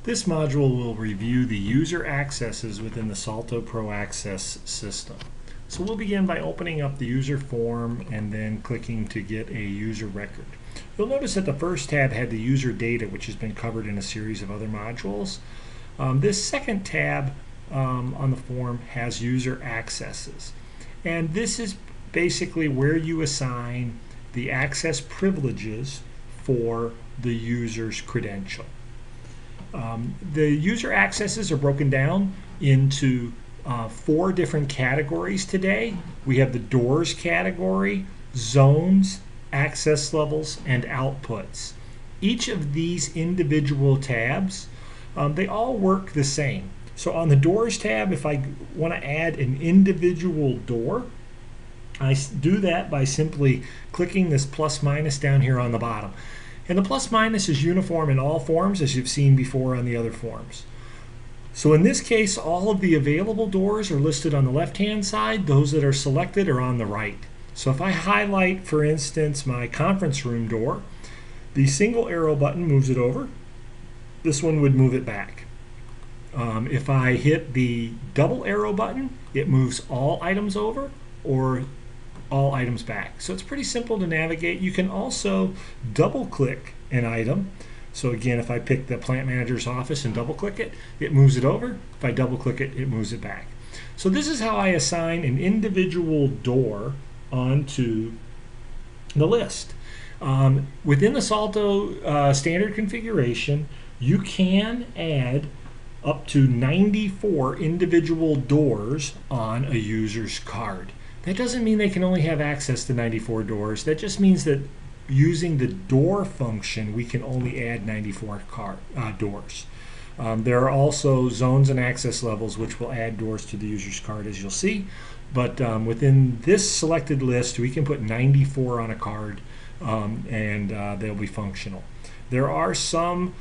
This module will review the user accesses within the Salto Pro Access system. So we'll begin by opening up the user form and then clicking to get a user record. You'll notice that the first tab had the user data, which has been covered in a series of other modules. This second tab on the form has user accesses. And this is basically where you assign the access privileges for the user's credential. The user accesses are broken down into 4 different categories today. We have the doors category, zones, access levels, and outputs. Each of these individual tabs, they all work the same. So on the doors tab, if I want to add an individual door, I do that by simply clicking this plus minus down here on the bottom. And the plus minus is uniform in all forms, as you've seen before on the other forms. So in this case, all of the available doors are listed on the left-hand side. Those that are selected are on the right. So if I highlight, for instance, my conference room door, the single arrow button moves it over. This one would move it back. If I hit the double arrow button, it moves all items over or all items back. So it's pretty simple to navigate. You can also double click an item. So again, if I pick the plant manager's office and double click it, it moves it over. If I double click it, it moves it back. So this is how I assign an individual door onto the list. Within the Salto standard configuration, you can add up to 94 individual doors on a user's card. That doesn't mean they can only have access to 94 doors. That just means that using the door function, we can only add 94 doors. There are also zones and access levels which will add doors to the user's card, as you'll see. But within this selected list, we can put 94 on a card and they'll be functional. There are some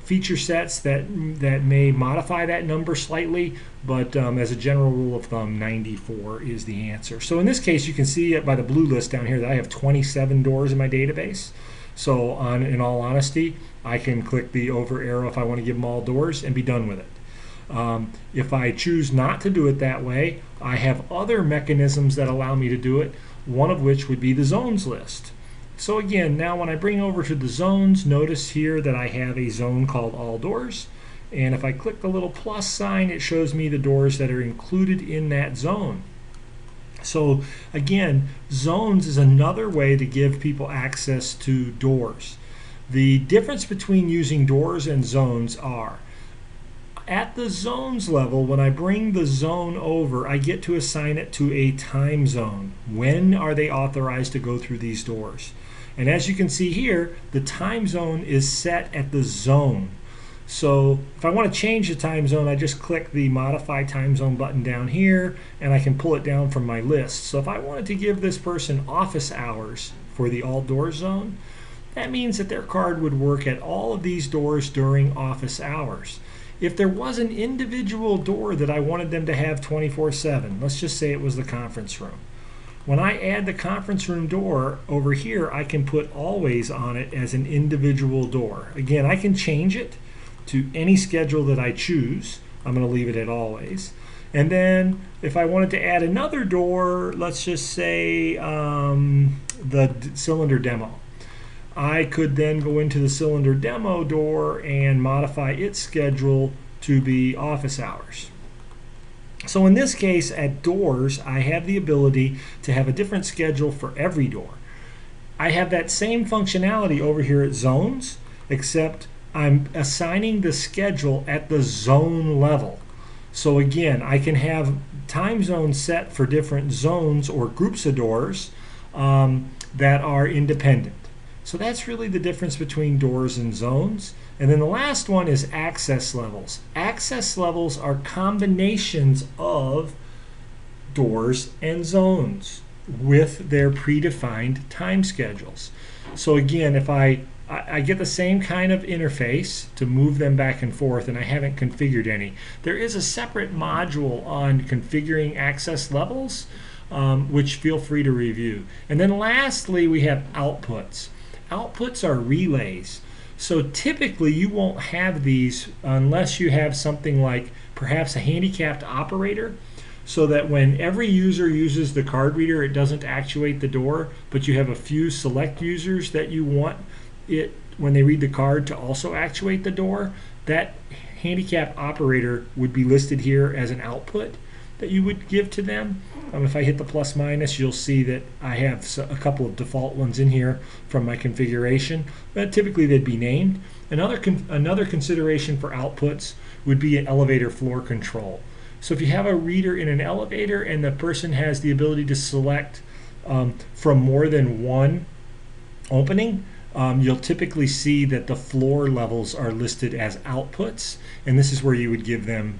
feature sets that may modify that number slightly, but as a general rule of thumb, 94 is the answer. So in this case, you can see by the blue list down here that I have 27 doors in my database. So in all honesty, I can click the over arrow if I want to give them all doors and be done with it. If I choose not to do it that way, I have other mechanisms that allow me to do it, one of which would be the zones list. So again, now when I bring over to the zones, notice here that I have a zone called all doors. And if I click the little plus sign, it shows me the doors that are included in that zone. So again, zones is another way to give people access to doors. The difference between using doors and zones are, at the zones level, when I bring the zone over, I get to assign it to a time zone. When are they authorized to go through these doors? And as you can see here, the time zone is set at the zone. So if I want to change the time zone, I just click the modify time zone button down here and I can pull it down from my list. So if I wanted to give this person office hours for the all doors zone, that means that their card would work at all of these doors during office hours. If there was an individual door that I wanted them to have 24/7, let's just say it was the conference room. When I add the conference room door over here, I can put always on it as an individual door. Again, I can change it to any schedule that I choose. I'm going to leave it at always. And then if I wanted to add another door, let's just say the cylinder demo. I could then go into the cylinder demo door and modify its schedule to be office hours. So in this case, at doors, I have the ability to have a different schedule for every door. I have that same functionality over here at zones, except I'm assigning the schedule at the zone level. So again, I can have time zones set for different zones or groups of doors that are independent. So that's really the difference between doors and zones. And then the last one is access levels. Access levels are combinations of doors and zones with their predefined time schedules. So again, if I get the same kind of interface to move them back and forth, and I haven't configured any. There is a separate module on configuring access levels, which feel free to review. And then lastly, we have outputs. Outputs are relays. So typically you won't have these unless you have something like perhaps a handicapped operator, so that when every user uses the card reader, it doesn't actuate the door, but you have a few select users that you want it, when they read the card, to also actuate the door. That handicapped operator would be listed here as an output that you would give to them. If I hit the plus minus, you'll see that I have a couple of default ones in here from my configuration, but typically they'd be named. Another consideration for outputs would be an elevator floor control. So if you have a reader in an elevator and the person has the ability to select from more than one opening, you'll typically see that the floor levels are listed as outputs, and this is where you would give them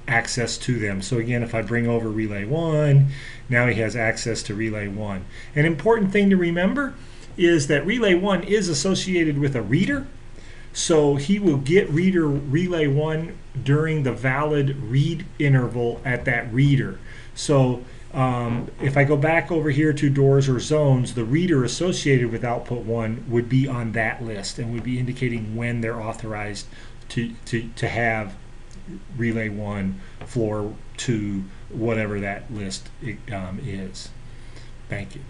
access to them. So again, if I bring over relay 1, now he has access to relay 1. An important thing to remember is that relay 1 is associated with a reader, so he will get relay 1 during the valid read interval at that reader. So if I go back over here to doors or zones, the reader associated with output 1 would be on that list and would be indicating when they're authorized to have relay 1, floor 2, whatever that list is. Thank you.